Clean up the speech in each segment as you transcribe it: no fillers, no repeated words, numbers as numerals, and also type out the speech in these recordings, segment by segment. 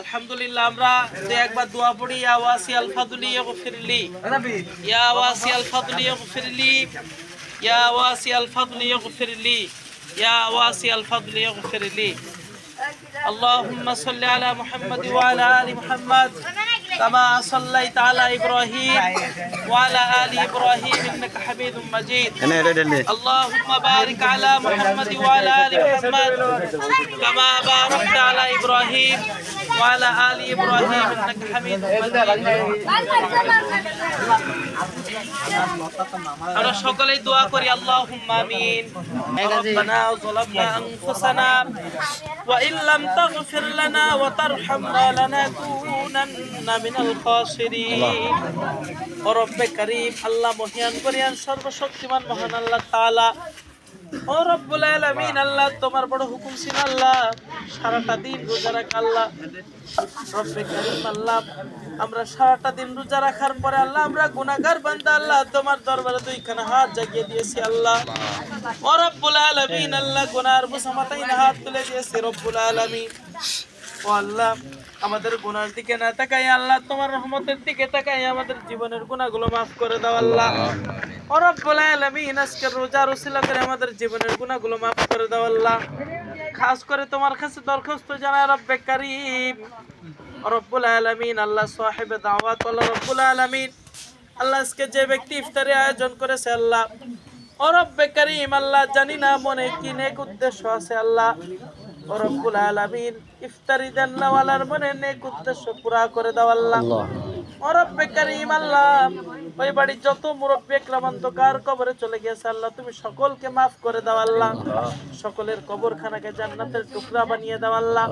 আলহামদুলিল্লাহ আমরা একবার দোয়া পড়ি ইয়া ওয়াসিআল ফাদলি ইগফিরলি ইয়া ওয়াসিআল ফাদলি ইগফিরলি ইয়া ওয়াসিআল ফাদলি ইগফিরলি ইয়া ওয়াসিআল ফাদলি ইগফিরলি اللهم صل على محمد وعلى آل محمد كما صليت على إبراهيم وعلى آل إبراهيم إنك حميد مجيد اللهم بارك على محمد وعلى آل محمد كما باركت على إبراهيم وعلى آل إبراهيم إنك حميد مجيد আমরা সকলেই দোয়া করি আল্লাহুম্মা আমিন রব্বানা যালামনা আনফুসানা ওয়া ইল্লাম তাগফির লানা ওয়া তারহামনা লানাকুনান্না মিনাল খাসিরিন ও রব্বে কারীম আল্লাহ মহিয়ান পরিয়ান সর্বশক্তিমান মহান আল্লাহ তাআলা ও রব্বুল আলামিন আল্লাহ তোমার বড় হুকুম ছিল আল্লাহ সারাটা দিন রোজা রাখ আল্লাহ রব্বে কারীম আল্লাহ আমরা সারাটা দিন রোজা রাখার পরে আল্লাহ আমরা গুনাহগার বান্দা আল্লাহ তোমার দরবারে দুইখানা হাত জাগিয়ে দিয়েছি আল্লাহ ও রব্বুল আলামিন আল্লাহ গুনার বোঝা মাথায় হাত তুলে দিয়েছি রব্বুল আলামিন ও আল্লাহ আমাদের গুনার দিকে না তাকাই আল্লাহ তোমার রহমতের দিকে তাকাই আমাদের জীবনের গুনাহগুলো maaf করে দাও আল্লাহ ও রব্বুল আলামিন আজকে রোজার উসিলা করে আমাদের জীবনের গুনাহগুলো maaf করে দাও আল্লাহ খাস করে তোমার কাছে দরখাস্ত জানাই রব্বে কারীম রব্বুল আলামিন আল্লাহ সাহেবে দাওয়াত আল্লাহ রব্বুল আলামিন আল্লাহ আজকে যে ব্যক্তি ইফতারি আয়োজন করেছে আল্লাহ ও রব্বে কারীম আল্লাহ জানি না মনে কি নেক উদ্দেশ্য আছে আল্লাহ ও রব্বুল আলামিন ইফতারি দেনওয়ালার মনে নেক উদ্দেশ্য পুরা করে দাও আল্লাহ ও রব্বে কারীম আল্লাহ ওই বাড়ির যত মুরব্বি একরাম অন্ধকার কবরে চলে গেছে আল্লাহ তুমি সকলকে maaf করে দাও আল্লাহ সকলের কবরখানাকে জান্নাতের টুকরা বানিয়ে দাও আল্লাহ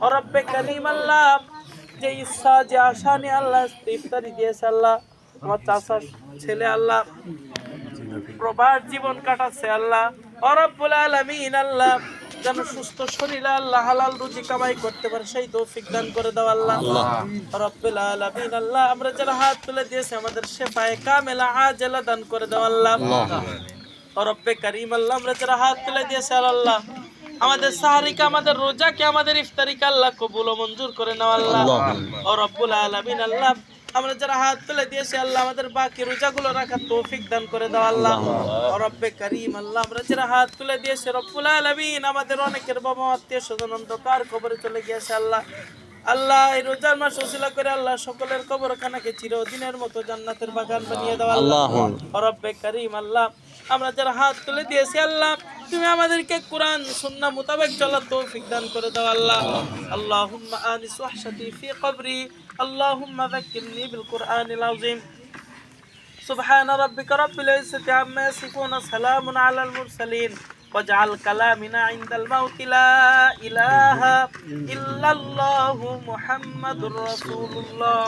ও রব্বে কারীম আল্লাহ যে ইচ্ছা যে আশা নিয়ে আল্লাহ ইফতারি দিয়েছে আল্লাহ আমার চাচার ছেলে আল্লাহ প্রবাস জীবন কাটাচ্ছে আল্লাহ ও রব্বুল আলামিন আল্লাহ যেন সুস্থ শরীরে আল্লাহ হালাল রুজি কামাই করতে পারে সেই তৌফিক দান করে দাও আল্লাহ রব্বুল আলামিন আল্লাহ আমরা যারা হাত তুলে দিয়েছি আমাদের শেফায়ে কামেলা আজেলা দান করে দাও আল্লাহ ও রব্বে কারীম আল্লাহ আমরা যারা হাত তুলে দিয়েছি আল্লাহ আমাদের সাহারিকে আমাদের রোজাকে আমাদের ইফতারিকে আল্লাহ কবুল ও মঞ্জুর করে নাও আল্লাহ ও রব্বুল আলামিন আল্লাহ আমরা যারা হাত তুলে দিয়েছি আল্লাহ আমাদের বাকি রোজাগুলো রাখার তৌফিক দান করে দাও আল্লাহ ও রব্বে কারীম আল্লাহ আমরা যারা হাত তুলে দিয়েছি রব্বুল আলামিন আমাদের অনেকের বাবা আত্মীয় স্বজন অন্ধকার কবরে চলে গিয়েছে আল্লাহ আল্লাহ এই রোজার মাস ওসিলা করে আল্লাহ সকলের কবরখানাকে চিরদিনের মতো জান্নাতের বাগান বানিয়ে দাও আল্লাহ ও রব্বে কারীম আল্লাহ আমরা যারা হাত তুলে দিয়েছি আল্লাহ তুমি আমাদেরকে কোরআন সুন্নাহ মোতাবেক চলার তৌফিক দান করে দাও আল্লাহ আল্লাহুম্মা আনিস ওয়াহশাতি ফি কবরি আল্লাহুম্মা যাক্কিরনি বিল কুরআনিল আযীম সুবহান রাব্বিকা রাব্বিল ইজ্জাতি আম্মা ইয়াসিফুন সালামুন আলাল মুরসালিন ওয়াজআল কালামিনা ইনদাল মাউতি লা ইলাহা ইল্লাল্লাহু মুহাম্মাদুর রাসূলুল্লাহ